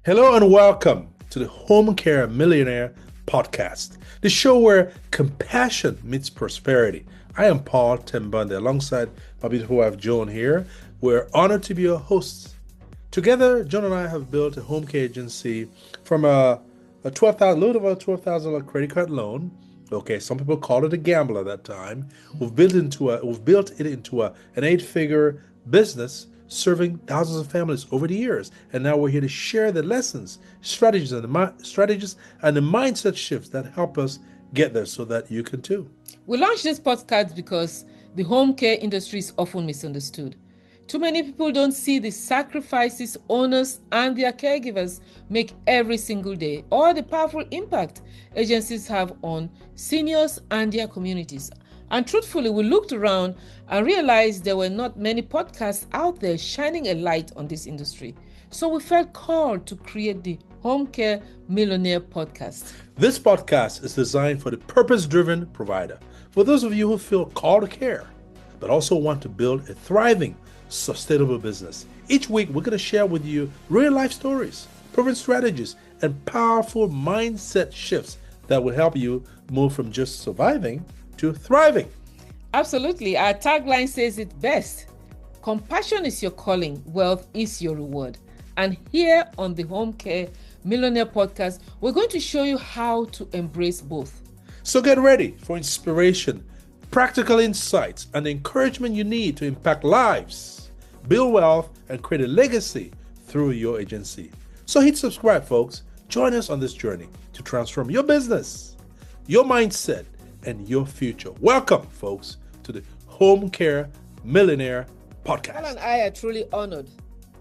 Hello and welcome to the Home Care Millionaire Podcast, the show where compassion meets prosperity. I am Paul Tembande alongside my beautiful wife Joan here. We're honored to be your hosts. Together, Joan and I have built a home care agency from a little over $12,000 credit card loan. Okay, some people called it a gamble at that time. We've built it into an 8-figure business serving thousands of families over the years. And now we're here to share the lessons, strategies, and the mindset shifts that help us get there so that you can too. We launched this podcast because the home care industry is often misunderstood. Too many people don't see the sacrifices owners and their caregivers make every single day, or the powerful impact agencies have on seniors and their communities. And truthfully, we looked around and realized there were not many podcasts out there shining a light on this industry. So we felt called to create the Home Care Millionaire Podcast. This podcast is designed for the purpose-driven provider. For those of you who feel called to care, but also want to build a thriving, sustainable business. Each week, we're going to share with you real-life stories, proven strategies, and powerful mindset shifts that will help you move from just surviving to thriving. Absolutely. Our tagline says it best. Compassion is your calling, wealth is your reward. And here on the Home Care Millionaire Podcast, we're going to show you how to embrace both. So get ready for inspiration, practical insights, and the encouragement you need to impact lives, build wealth, and create a legacy through your agency. So hit subscribe, folks. Join us on this journey to transform your business, your mindset, and your future. Welcome, folks, to the Home Care Millionaire Podcast. Paul and I are truly honored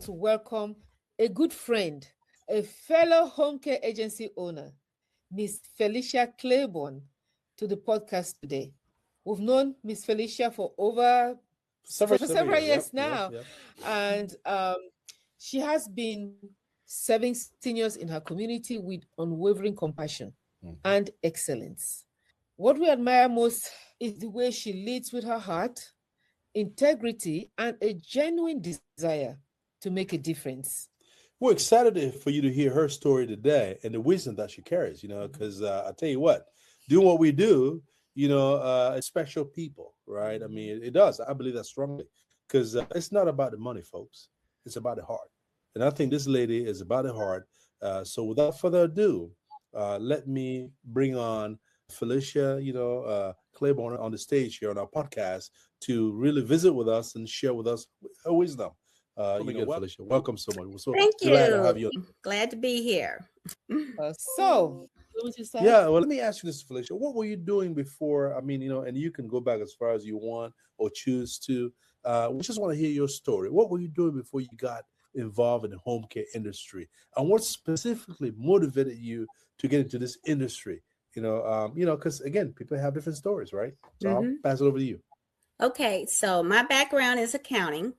to welcome a good friend, a fellow home care agency owner, Miss Felicia Clayborn, to the podcast today. We've known Miss Felicia for over several years now. Yep. And she has been serving seniors in her community with unwavering compassion and excellence. What we admire most is the way she leads with her heart, integrity, and a genuine desire to make a difference. We're excited for you to hear her story today and the wisdom that she carries, because I tell you what, doing what we do, it's special people, right? I mean, it does. I believe that strongly because it's not about the money, folks. It's about the heart. And I think this lady is about the heart. So without further ado, let me bring on Felicia, Clayborn on the stage here on our podcast to really visit with us and share with us her wisdom. Felicia, welcome so much. We're so Thank glad you. to have you. Glad to be here. Yeah, well, let me ask you this, Felicia. What were you doing before? I mean, and you can go back as far as you want or choose to. We just want to hear your story. What were you doing before you got involved in the home care industry? And what specifically motivated you to get into this industry? Because again, people have different stories, right? So I'll pass it over to you. Okay, so my background is accounting.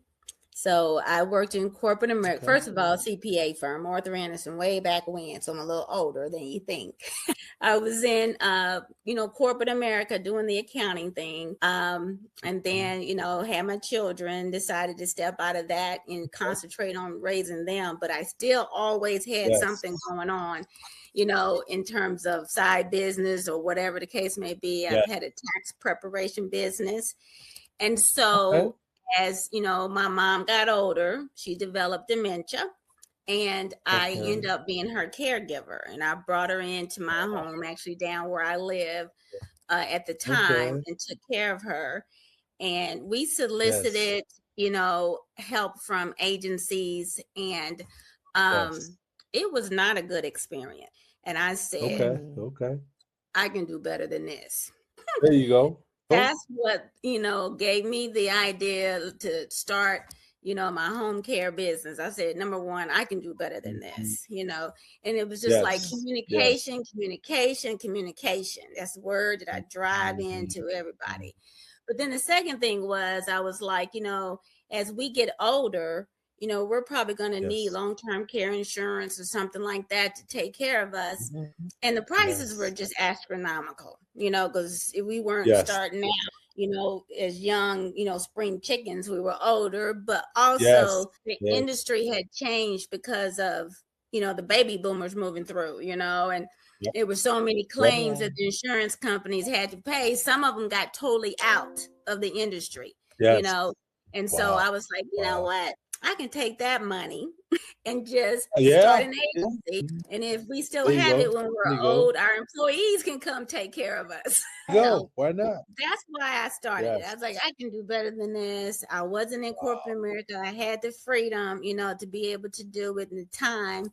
So I worked in corporate America. Okay. First of all, CPA firm, Arthur Anderson, way back when. So I'm a little older than you think. I was in, corporate America doing the accounting thing. And then, had my children, decided to step out of that and concentrate on raising them. But I still always had something going on, in terms of side business or whatever the case may be. I've had a tax preparation business. And so as my mom got older, she developed dementia, and I ended up being her caregiver. And I brought her into my home, actually down where I live at the time, and took care of her. And we solicited, help from agencies, and it was not a good experience. And I said, I can do better than this. There you go. That's what, gave me the idea to start, my home care business. I said, number one, I can do better than this, and it was just like communication. That's the word that I drive into everybody. But then the second thing was, I was like, as we get older, we're probably going to need long-term care insurance or something like that to take care of us. And the prices were just astronomical, because we weren't starting out, as young, spring chickens. We were older, but also the industry had changed because of the baby boomers moving through, and Yep. there were so many claims that the insurance companies had to pay. Some of them got totally out of the industry, Yes. And so I was like, you know what? I can take that money and just Yeah. start an agency. And if we still There you have go. it when we're There you go. old, our employees can come take care of us. Go. Why not? That's why I started. Yes. I was like, I can do better than this. I wasn't in corporate America. I had the freedom, to be able to do it in the time.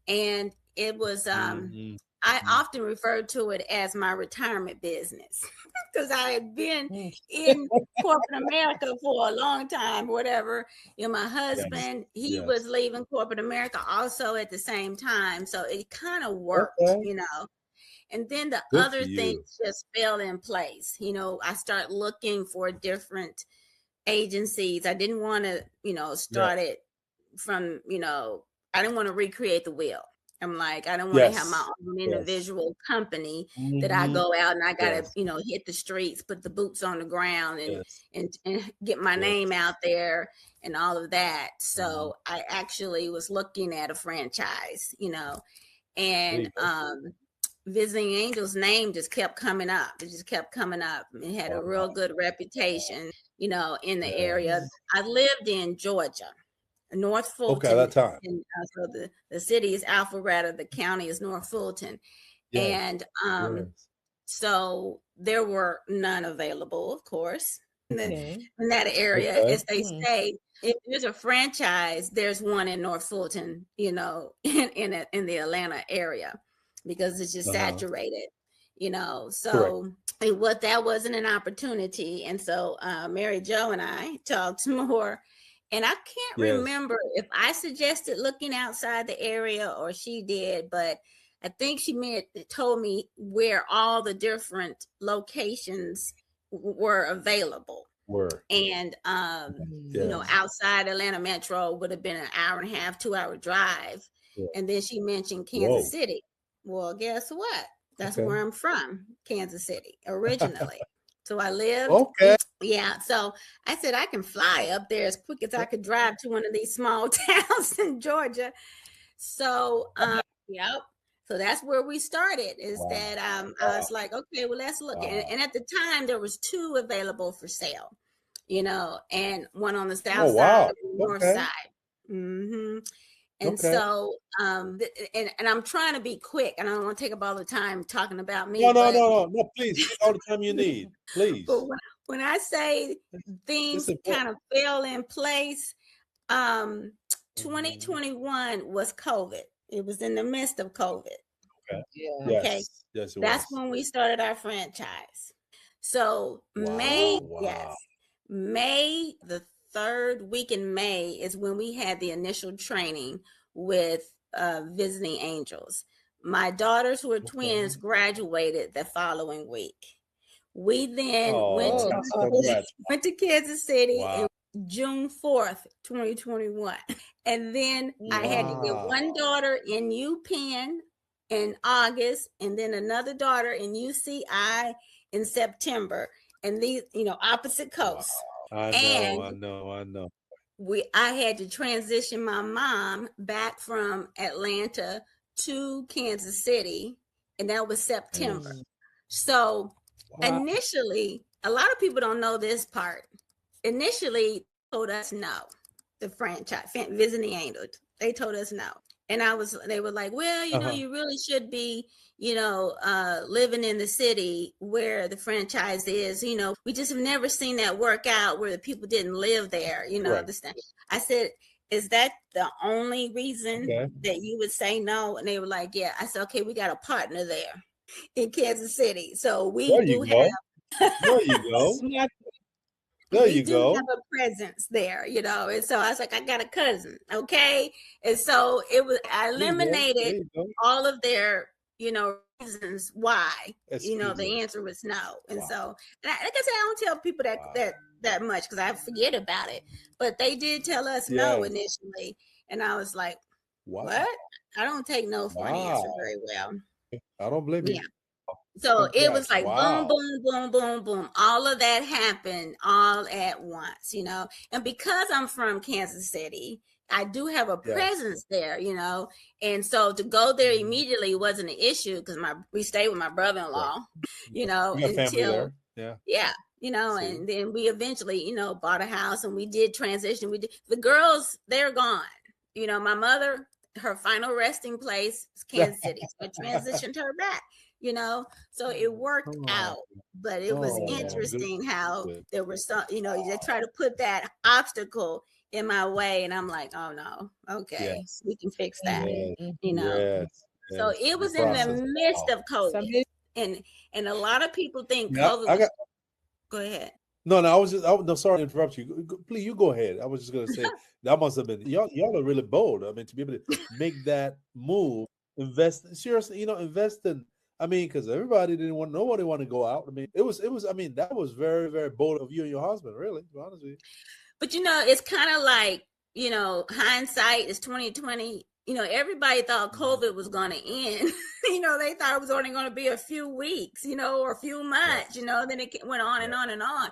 And it was, I often refer to it as my retirement business because I had been in corporate America for a long time, whatever. My husband, he was leaving corporate America also at the same time. So it kind of worked, And then the other things just fell in place. I started looking for different agencies. I didn't want to, start it from, I didn't want to recreate the wheel. I'm like, I don't want to have my own individual company that I go out and I got to, hit the streets, put the boots on the ground and get my name out there and all of that. So I actually was looking at a franchise, and Visiting Angels' name just kept coming up. It just kept coming up. It had a real good reputation, in the area. I lived in Georgia. North Fulton. Okay, at that time. And, so the city is Alpharetta, the county is North Fulton. And so there were none available, of course, in that area. As they say, if there's a franchise, there's one in North Fulton, in the Atlanta area because it's just saturated. So that wasn't an opportunity. And so Mary Jo and I talked more. And I can't remember if I suggested looking outside the area or she did, but I think she told me where all the different locations were available. And, outside Atlanta Metro would have been an hour and a half, 2-hour drive. And then she mentioned Kansas City. Well, guess what? That's where I'm from, Kansas City, originally. So I lived. So I said, I can fly up there as quick as I could drive to one of these small towns in Georgia. So, so that's where we started is that I was like, okay, well, let's look. And at the time there was 2 available for sale, and one on the south side and the north side. And so, and I'm trying to be quick, and I don't want to take up all the time talking about me. No, please, take all the time you need, please. But when I say things kind of fell in place, 2021 was COVID. It was in the midst of COVID. Yes, that's when we started our franchise. So May the 3rd week in May is when we had the initial training with Visiting Angels. My daughters, who are twins, graduated the following week. We then went to Kansas City in June 4th, 2021. And then I had to get one daughter in UPenn in August, and then another daughter in UCI in September. And these, opposite coasts. I know. I had to transition my mom back from Atlanta to Kansas City, and that was September. So initially, a lot of people don't know this part. Initially, told us no. The franchise, Visiting Angels, they told us no. And they were like, well, you really should be, living in the city where the franchise is. We just have never seen that work out where the people didn't live there. I said, is that the only reason that you would say no? And they were like, yeah. I said, okay, we got a partner there in Kansas City. So we There do you have. There you go. There you go. We do have a presence there, and so I was like, I got a cousin, okay? And so I eliminated all of their, reasons why, the answer was no. And so, like I said, I don't tell people that much because I forget about it. But they did tell us no initially, and I was like, what? I don't take no for an answer very well. I don't blame you. So it was Congrats. like Wow. boom, boom, boom, boom, boom. All of that happened all at once, And because I'm from Kansas City, I do have a Yes. presence there, And so to go there immediately wasn't an issue because we stayed with my brother-in-law, You got family until there. yeah, See? and then we eventually, bought a house and we did transition. The girls, they're gone. My mother, her final resting place is Kansas City. So I transitioned her back, so it worked out. But it was interesting how there were some, they try to put that obstacle in my way. And I'm like, oh no, okay, Yes. we can fix that, Yes. So it was in the midst of COVID. And a lot of people think COVID was. Go ahead. No, no, sorry to interrupt you. Please, you go ahead. I was just going to say that must have been y'all are really bold. I mean, to be able to make that move, seriously, invest in. I mean, because nobody wanted to go out. I mean, it was. I mean, that was very, very bold of you and your husband. Really, to be honest with you. But it's kind of like hindsight is 2020. Everybody thought COVID was going to end. They thought it was only going to be a few weeks, or a few months. Then it went on and on and on.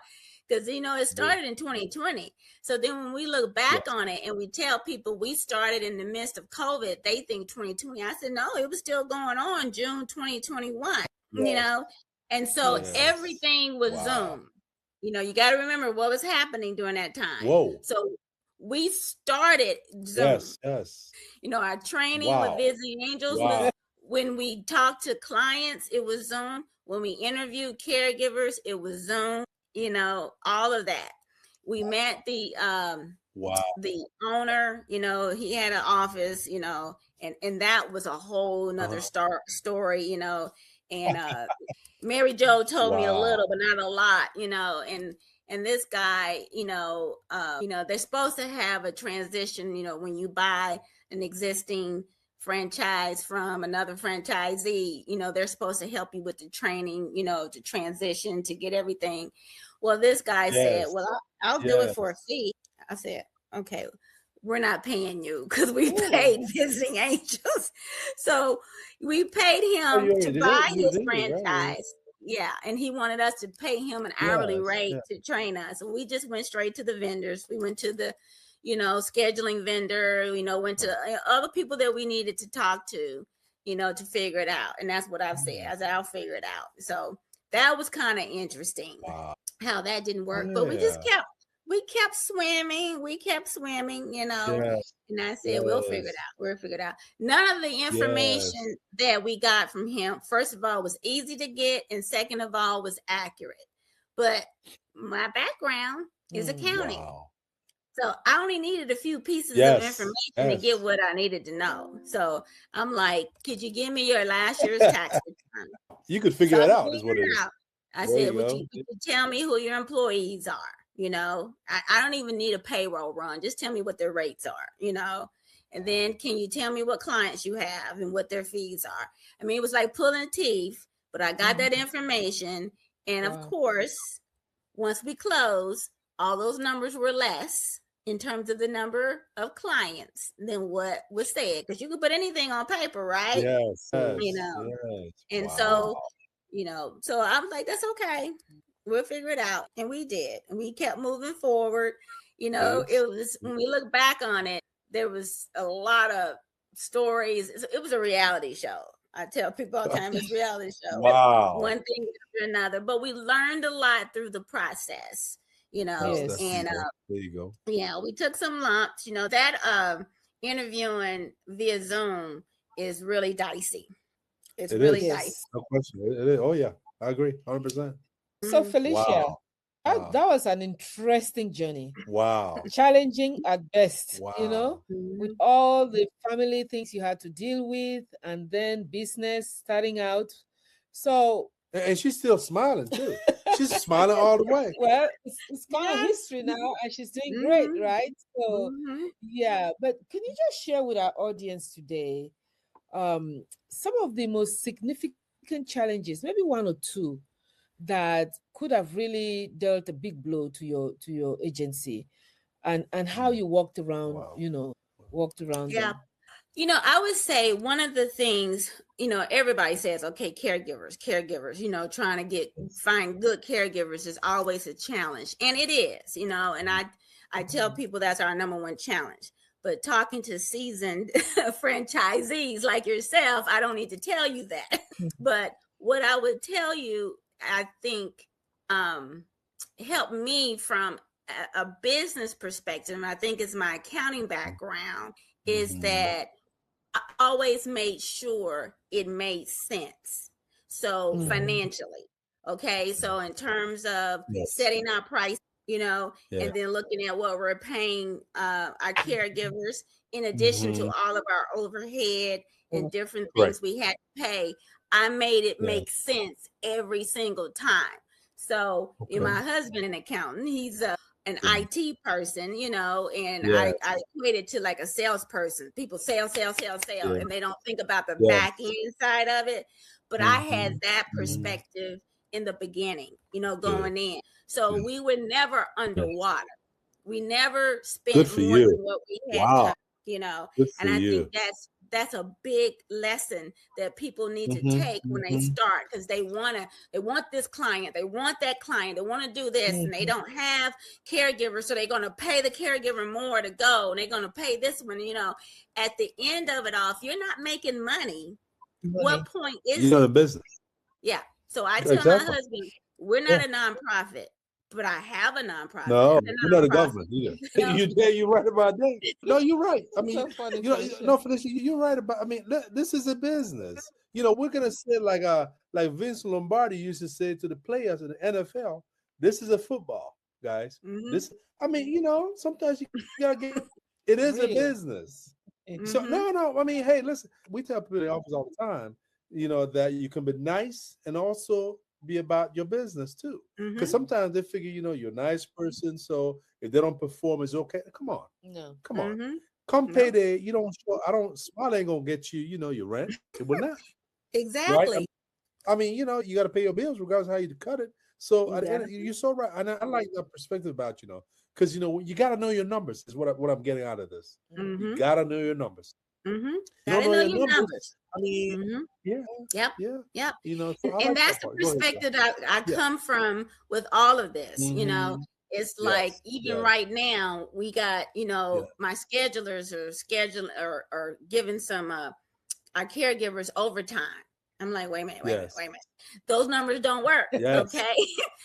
Because it started in 2020. So then when we look back on it and we tell people we started in the midst of COVID, they think 2020. I said, no, it was still going on June 2021, And so everything was Zoom. You got to remember what was happening during that time. Whoa. So we started Zoom. Yes. Our training with Visiting Angels was when we talked to clients, it was Zoom. When we interviewed caregivers, it was Zoom. All of that. We met the owner, he had an office, and that was a whole nother story, and Mary Jo told me a little, but not a lot, and this guy, they're supposed to have a transition, when you buy an existing franchise from another franchisee, they're supposed to help you with the training, to transition, to get everything. Well, this guy said, well, I'll do it for a fee. I said, okay, we're not paying you because we paid Visiting Angels. So we paid him to buy his franchise. Yeah. And he wanted us to pay him an hourly rate to train us. And we just went straight to the vendors. We went to the, scheduling vendor, went to other people that we needed to talk to, to figure it out. And that's what I've said. I said, I'll figure it out. So that was kind of interesting how that didn't work. But we kept swimming. And I said, we'll figure it out. None of the information that we got from him, first of all, was easy to get. And second of all, was accurate. But my background is accounting. Wow. So I only needed a few pieces of information to get what I needed to know. So I'm like, could you give me your last year's tax return? You could figure it out, is what it is. I said, you could tell me who your employees are, I don't even need a payroll run. Just tell me what their rates are, and then can you tell me what clients you have and what their fees are? I mean, it was like pulling teeth, but I got that information. And of course, once we closed, all those numbers were less in terms of the number of clients than what was said. Because you could put anything on paper, right? Yes. And so, so I was like, that's okay. We'll figure it out. And we did. And we kept moving forward. It was, when we look back on it, there was a lot of stories. It was a reality show. I tell people all the time, it's a reality show. Wow. One thing after another. But we learned a lot through the process, and there you go. Yeah, we took some lumps. That interviewing via Zoom is really dicey. It's really dicey. No question. It is. Oh, yeah. I agree. 100%. So, Felicia, that was an interesting journey. Wow. Challenging at best, with all the family things you had to deal with and then business starting out. So, and she's still smiling too. She's smiling all the way. Well, it's kind of history now, and she's doing great, right? So, yeah. But can you just share with our audience today some of the most significant challenges, maybe one or two, that could have really dealt a big blow to your agency, and how you walked around, walked around. Yeah. Them. I would say one of the things, everybody says, okay, caregivers, trying to find good caregivers is always a challenge. And it is, and I tell people that's our number one challenge. But talking to seasoned franchisees like yourself, I don't need to tell you that. But what I would tell you, I think, helped me from a business perspective, and I think it's my accounting background, is that I always made sure it made sense. So financially, okay. So in terms of setting our price, and then looking at what we're paying our caregivers, in addition to all of our overhead and different things we had to pay, I made it make sense every single time. So my husband, an accountant, he's an IT person, and I equate it to like a salesperson. People sell, and they don't think about the back end side of it. But I had that perspective in the beginning, going in. So we were never underwater. We never spent more than what we had, and I think that's a big lesson that people need to take when they start, because they want this client, they want that client, they want to do this, and they don't have caregivers, so they're going to pay the caregiver more to go, and they're going to pay this one. At the end of it all, if you're not making money, what point is the business? Yeah. So I tell my husband, we're not a nonprofit, but I have a nonprofit. No, you're not a government either. You're right about that. No, you're right. I mean, Felicia, you're right about. I mean, this is a business. We're gonna say like Vince Lombardi used to say to the players in the NFL, "This is a football, guys." This. I mean, sometimes you gotta get. It is a business. So no. I mean, hey, listen. We tell people in the office all the time, that you can be nice and also be about your business too, because sometimes they figure you're a nice person, so if they don't perform, it's okay. Come on, come payday. You don't show. I don't. Smile ain't gonna get you. Your rent. It will not. Exactly. Right? I mean, you got to pay your bills regardless of how you cut it. So you're so right, and I like that perspective about because you got to know your numbers. Is what I'm getting out of this. You got to know your numbers. Gotta know your numbers. I mean, Yep. So and that's the perspective I come from with all of this. It's like even right now we got my schedulers are giving some our caregivers overtime. I'm like, wait a minute. Those numbers don't work. Okay.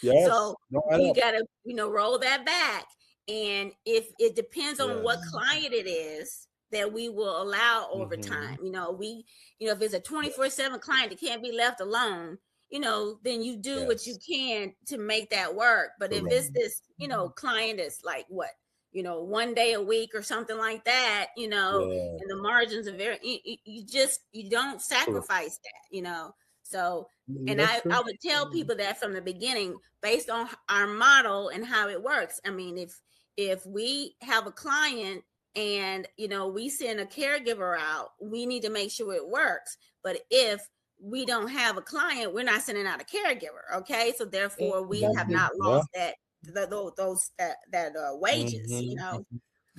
So we gotta roll that back. And if it depends on what client it is that we will allow overtime. If it's a 24/7 client that can't be left alone, then you do what you can to make that work. But if it's this, client is like what, 1 day a week or something like that, and the margins are you don't sacrifice that, So, and I would tell people that from the beginning, based on our model and how it works. I mean, if we have a client and we send a caregiver out, we need to make sure it works. But if we don't have a client, we're not sending out a caregiver. Okay, so therefore we have not lost those wages.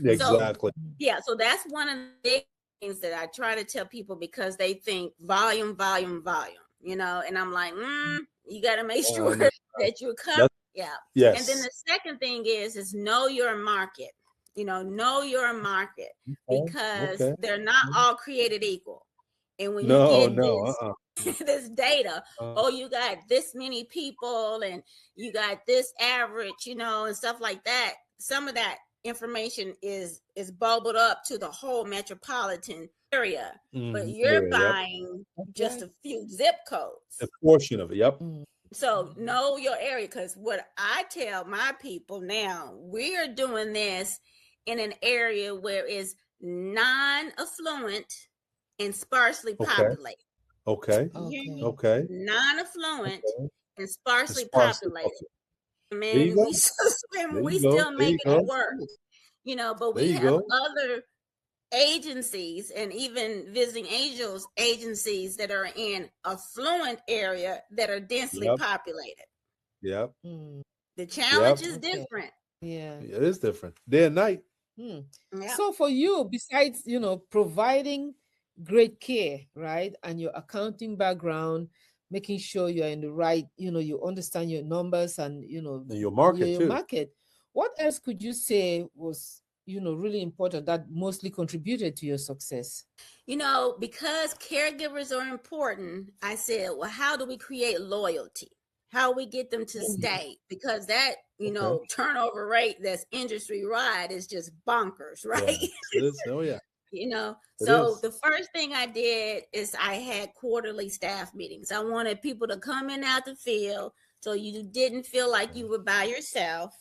Exactly. So that's one of the big things that I try to tell people, because they think volume, and I'm like, you got to make sure that you're covered. Yes. And then the second thing is know your market. Know your market, because they're not all created equal. And when you get this data, you got this many people and you got this average, and stuff like that. Some of that information is bubbled up to the whole metropolitan area, but you're buying just a few zip codes. A portion of it. Yep. So know your area, because what I tell my people now, we are doing this in an area where it's non-affluent and sparsely populated. Okay. Non-affluent and sparsely populated. Man, we still making it work. But we have other agencies and even visiting angels agencies that are in affluent area that are densely populated. Yep. The challenge is different. Yeah, it is different. Day and night. Yeah. So for you, besides, providing great care, right, and your accounting background, making sure you're in the right, you understand your numbers and, And your market your too. market, what else could you say was, really important that mostly contributed to your success? Because caregivers are important, I said, well, how do we create loyalty? How we get them to Mhm. stay? Because that, Okay. turnover rate that's industry wide is just bonkers, right? Yeah. It is. Oh yeah. It So is. the first thing I did is I had quarterly staff meetings. I wanted people to come in out the field so you didn't feel like you were by yourself,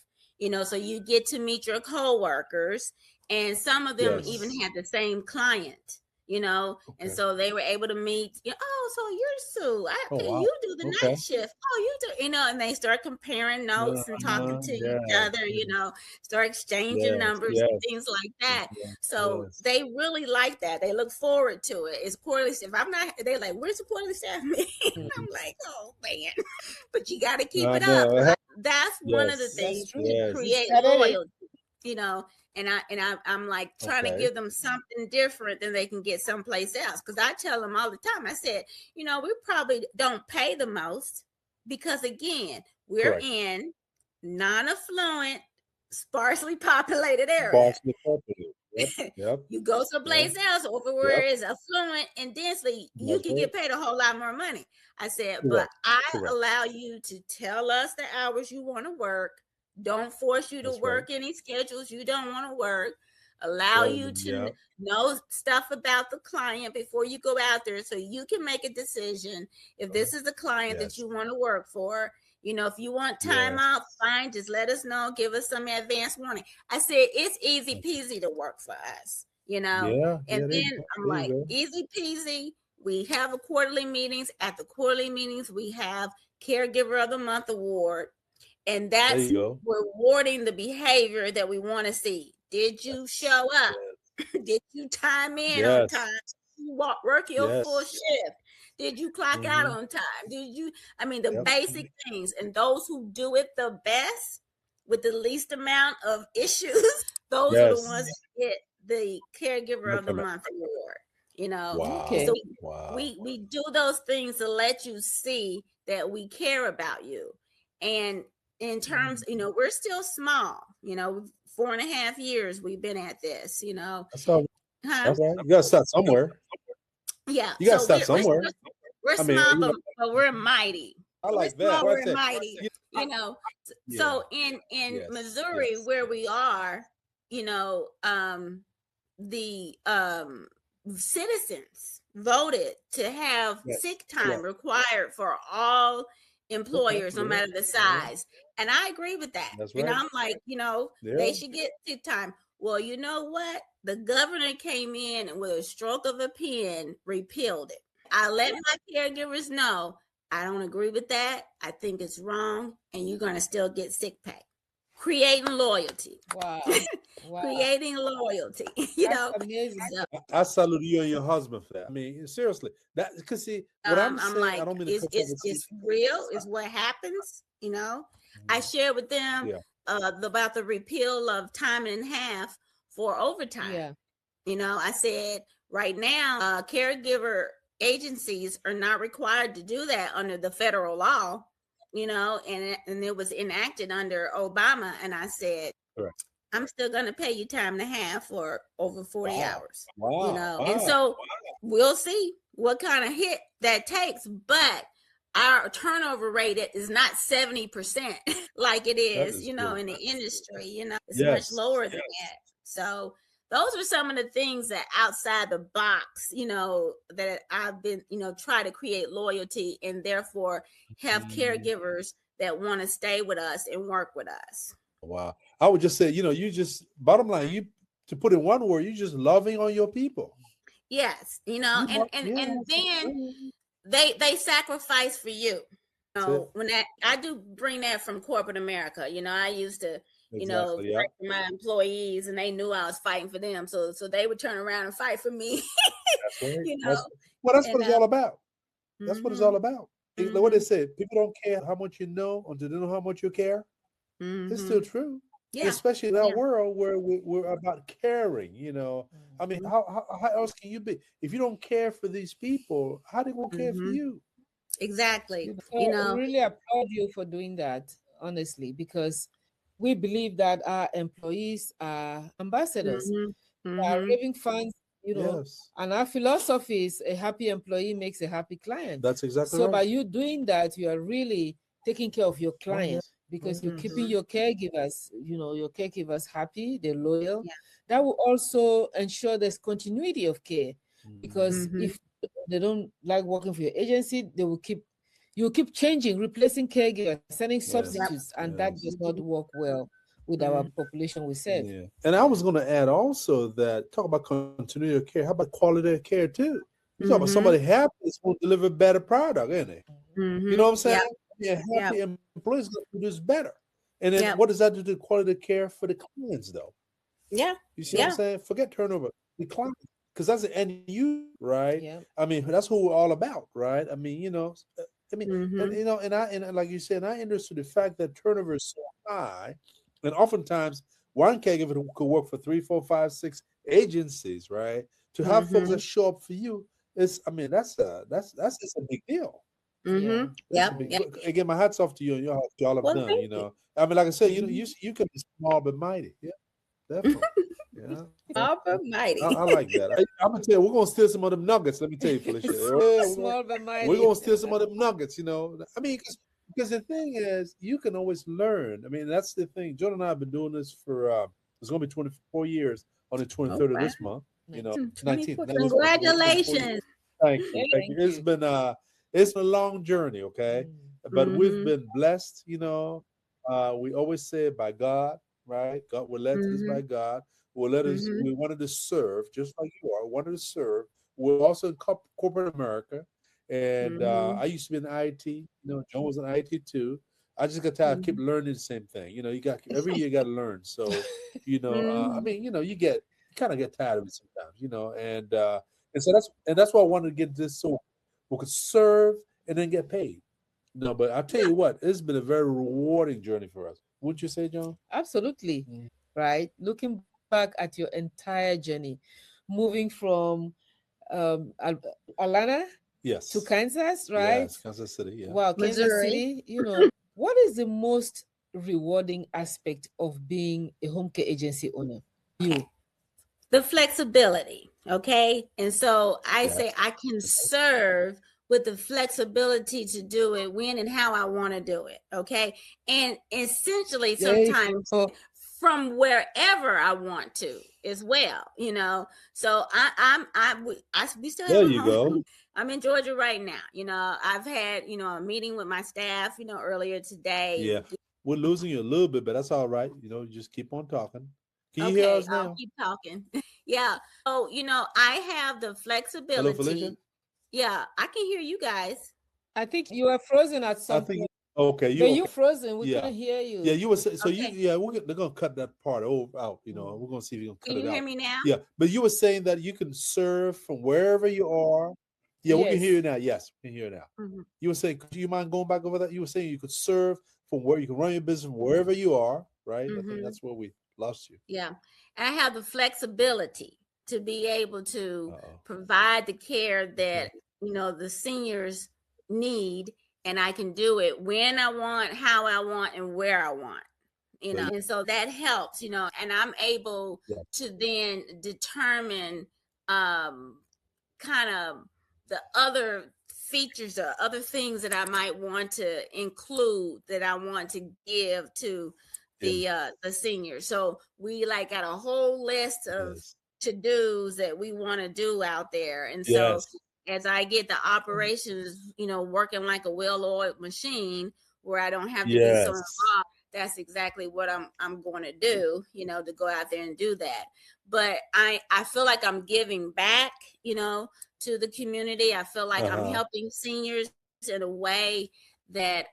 so you get to meet your coworkers, and some of them even Yes. had the same client. And Okay. so they were able to meet, oh, so you're Sue. Oh Okay, wow. you do the Okay. night shift. Oh, you do, and they start comparing notes and talking to each Yes. other, start exchanging Yes. numbers and Yes. things like that. Yes. So Yes. they really like that. They look forward to it. It's quarterly staff. I'm not, they're like, where's the quarterly staff meeting? I'm like, oh man, but you got to keep I it up. know. That's one of the Yes. That's things true. to Yes. You create started it. loyalty, I'm like trying to Okay. give them something different than they can get someplace else. Cause I tell them all the time, I said, we probably don't pay the most because again, we're Correct. in non-affluent, sparsely populated area. Sparsely populated. Yep. Yep. You go Yep. someplace else over where Yep. it's affluent and densely, you That's can right. get paid a whole lot more money. I said, but Correct. I Correct. allow you to tell us the hours you want to work. Don't force you to That's right. work any schedules you don't want to work. Allow you to Yeah. know stuff about the client before you go out there so you can make a decision if this is the client that Yes. you want to work for. If you want time Yes. off, fine, just let us know, give us some advance warning. I said it's easy peasy to work for us, Yeah. and Yeah. There you then go. I'm There you like, go. easy peasy. We have a quarterly meetings. At the quarterly meetings, we have Caregiver of the Month award, and There you that's go. rewarding the behavior that we want to see. Did you show up? Yes. Did you time in on Yes. time? You work your full Yes. shift? Did you clock out Mm-hmm. on time? Did you? I mean, the Yep. basic things. And those who do it the best with the least amount of issues, those are the Yes. ones that get the Caregiver of the Recommend. Month award. And Wow. so Okay. Wow. we do those things to let you see that we care about you. And in terms, we're still small. 4.5 years we've been at this. That's all. Huh? That's right. You gotta start somewhere. Yeah. You gotta So start somewhere. we're I mean, small, but we're mighty. I We're like that. small, What I we're said. mighty. Yeah. So in Yes. Missouri, Yes. where we are, the citizens voted to have Yes. sick time Yes. required for all Okay. employers, no Yeah. matter the Yeah. size. And I agree with that. That's And right. I'm like, Yeah. they should get sick time. Well, you know what? The governor came in and with a stroke of a pen repealed it. I let my caregivers know I don't agree with that. I think it's wrong, and you're going to still get sick pay. Creating loyalty. Wow. Wow. Creating loyalty. That's amazing. So, I salute you and your husband for that. I mean, seriously, that because see what I'm I'm saying. I like, don't mean to cut you off. it's real. It's what happens. I shared with them Yeah. about the repeal of time and a half for overtime. Yeah. I said right now, caregiver agencies are not required to do that under the federal law, and it was enacted under Obama. And I said, Correct. I'm still going to pay you time and a half for over 40 Wow. hours, Wow. and so we'll see what kind of hit that takes. But our turnover rate is not 70% like it is, is in good. the industry, it's Yes. much lower than that. So those are some of the things that outside the box, that I've been, try to create loyalty and therefore have caregivers that want to stay with us and work with us. Wow. I would just say, you just bottom line, you to put in one word, you just loving on your people. Yes, and then they sacrifice for you. When that I do bring that from corporate America, I used to, Exactly. fight for my employees, and they knew I was fighting for them, so they would turn around and fight for me. That's right. That's what it's all about. That's what it's all about. Like what they Mhm. say, people don't care how much you know until they know how much you care. It's still true. Yeah. especially in our world where we're about caring, I mean, Mhm. how else can you be? If you don't care for these people, how they gonna care for Mhm. you? Exactly. You know? You So I know. really applaud you for doing that, honestly, because we believe that our employees are ambassadors, Mhm. they are Mhm. raving fans, Yes, and our philosophy is a happy employee makes a happy client. that's exactly So right. by you doing that, you are really taking care of your Oh yeah, client oh because yeah. you're keeping Mhm. your caregivers happy, they're loyal. Yeah. That will also ensure there's continuity of care Mhm. because Mhm. if they don't like working for your agency, you'll keep changing, replacing caregivers, sending Yep. substitutes, and that does Yes. not work well with our Mhm. population we serve. Yeah. And I was going to add also that talk about continuity of care. How about quality of care too? You talk about somebody Mhm. happy is going to deliver better product, isn't it? You know Mhm. what I'm saying? Yep. Yeah, Yep. happy employees going to produce better. And then Yep. what does that do to quality of care for the clients though? Yeah. You see what I'm Yeah. saying? Forget turnover. The client, because that's the end user, right? Yeah. I mean, that's who we're all about, right? I mean, I mean, and Mhm. and like you said, I understood the fact that turnover is so high, and oftentimes one caregiver could work for three, four, five, six agencies, right? To have folks that Mhm. show up for you is, I mean, that's just a big deal. Yeah. Mhm. That's a Yep. Yeah. big. Yep. Again, my hats off to you and y'all have Well, done. thank you. I mean, like I said, Mhm. you can be small but mighty. Yeah, definitely. Yeah. I Almighty. like that. I'm gonna tell you, we're gonna steal some of them nuggets. Let me tell you, Felicia. Yeah, Small but we're mighty. gonna steal some of them nuggets. I mean, because the thing is, you can always learn. I mean, that's the thing. Jordan and I have been doing this for it's gonna be 24 years on the Oh 23rd of wow. this month. 19th. 24. Now this month we're gonna 24 years. Congratulations. Thank you, thank you. Thank you. It's been a long journey, okay, Mm. but we've Mhm. been blessed. We always say by God, right? God will let us by Mhm. God. Will let us. Mhm. We wanted to serve, just like you are. Wanted to serve. We're also in corporate America, and I Mhm. used to be in IT. Joan was in IT too. I just got tired. I keep Mhm. learning the same thing. You got every year you got to learn. So, I Mhm. mean, you kind of get tired of it sometimes. And so that's why I wanted to get this so we could serve and then get paid. No, but I'll tell Yeah. you what, it's been a very rewarding journey for us. Wouldn't you say, John? Absolutely. Mm. Right. Looking back at your entire journey, moving from Atlanta to Yes. Kansas, right? Yes, Kansas City, yeah. Wow, Kansas Missouri. City, what is the most rewarding aspect of being a home care agency owner? Okay. You. The flexibility. Okay. And so I say Yes. I can serve with the flexibility to do it when and how I want to do it. Okay. And essentially, There you sometimes go. from wherever I want to as well. So we still have There a you go. home. I'm in Georgia right now. I've had, a meeting with my staff, earlier today. Yeah. We're losing you a little bit, but that's all right. You just keep on talking. Can you hear Okay, us I'll now? keep talking. Yeah. So, I have the Hello, Felicia? flexibility. Yeah, I can hear you guys. I think you were frozen at I some think point. okay, But you you okay. frozen. We Yeah. couldn't hear Yeah, you. you were saying so Okay. they're gonna cut that part out, Mm. we're gonna see if you can Can cut it you hear out. me now? Yeah, but you were saying that you can serve from wherever you are. Yeah, we can hear Yes. you now. Yes, we can hear you now. Mhm. You were saying, could you mind going back over that? You were saying you could serve from where you can run your business from wherever you are, right? I think Mhm. that's where we lost you. Yeah. And I have the flexibility to be able to Uh-oh. provide the care Okay. that, the seniors need, and I can do it when I want, how I want, and where I want. There you And so that helps, and I'm able go. to then determine kind of the other features or other things that I might want to include, that I want to give to Yeah. the seniors. So we like got a whole list of Yes. to-dos that we want to do out there. And so Yes. as I get the operations, working like a well-oiled machine where I don't have to be so Yes. involved, that's exactly what I'm going to do, to go out there and do that. But I feel like I'm giving back, to the community. I feel like I'm Uh-huh. helping seniors in a way that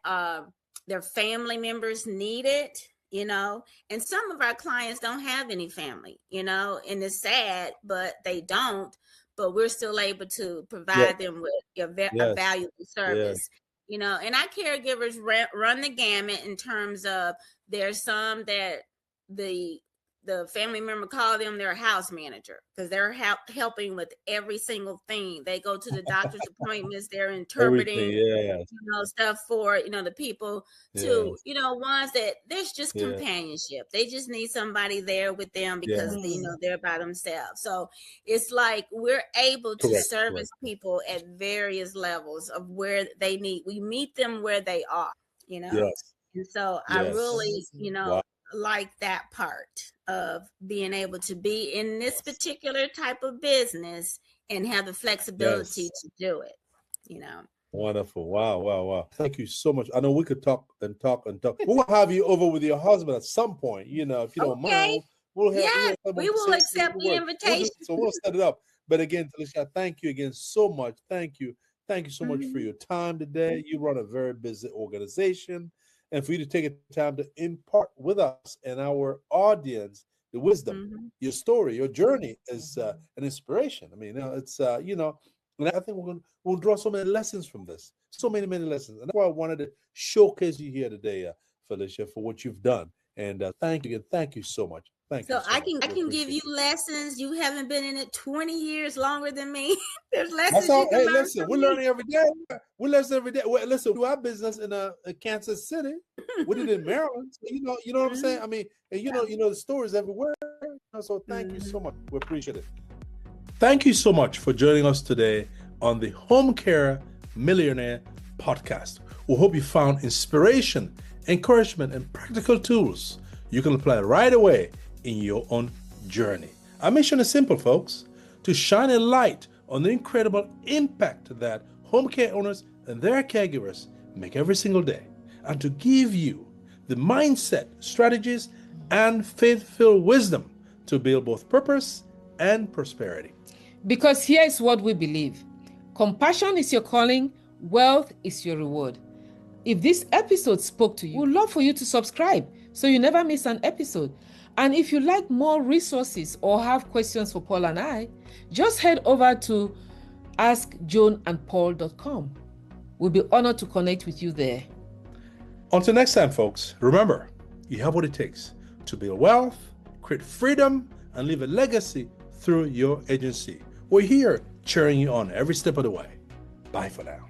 their family members need it. And some of our clients don't have any family, and it's sad, but they don't. But we're still able to Yeah. provide them with a Yes. valuable Yes. service. And our caregivers run the gamut in terms of there's some that the family member call them their house manager, because they're helping with every single thing. They go to the doctor's appointments, they're interpreting stuff for the people to ones that there's just companionship. They just need somebody there with them because they're by themselves. So it's like we're able to service people at various levels of where they need. We meet them where they are, and so I really like that part of being able to be in this particular type of business and have the flexibility to do it, Wonderful. Wow. Thank you so much. I know we could talk. We'll have you over with your husband at some point, if you don't mind. We will accept the invitation. So we'll set it up. But again, Felicia, thank you again so much. Thank you so much for your time today. You run a very busy organization. And for you to take the time to impart with us and our audience the wisdom, your story, your journey is an inspiration. I mean, it's and I think we'll draw so many lessons from this, so many lessons. And that's why I wanted to showcase you here today, Felicia, for what you've done. And thank you so much. Thank you. So I can give you lessons. You haven't been in it 20 years longer than me. There's lessons. Hey, listen, we're learning every day. We listen every day. Listen, we do our business in Kansas City. We did it in Maryland. So, you know what I'm saying? I mean, and you know the stories everywhere. So thank you so much. We appreciate it. Thank you so much for joining us today on the Home Care Millionaire Podcast. We hope you found inspiration, encouragement, and practical tools you can apply right away in your own journey. Our mission is simple, folks: to shine a light on the incredible impact that home care owners and their caregivers make every single day, and to give you the mindset, strategies, and faith-filled wisdom to build both purpose and prosperity. Because here is what we believe: compassion is your calling, wealth is your reward. If this episode spoke to you, we'd love for you to subscribe so you never miss an episode. And if you like more resources or have questions for Paul and I, just head over to askjoanandpaul.com. We'll be honored to connect with you there. Until next time, folks, remember, you have what it takes to build wealth, create freedom, and leave a legacy through your agency. We're here cheering you on every step of the way. Bye for now.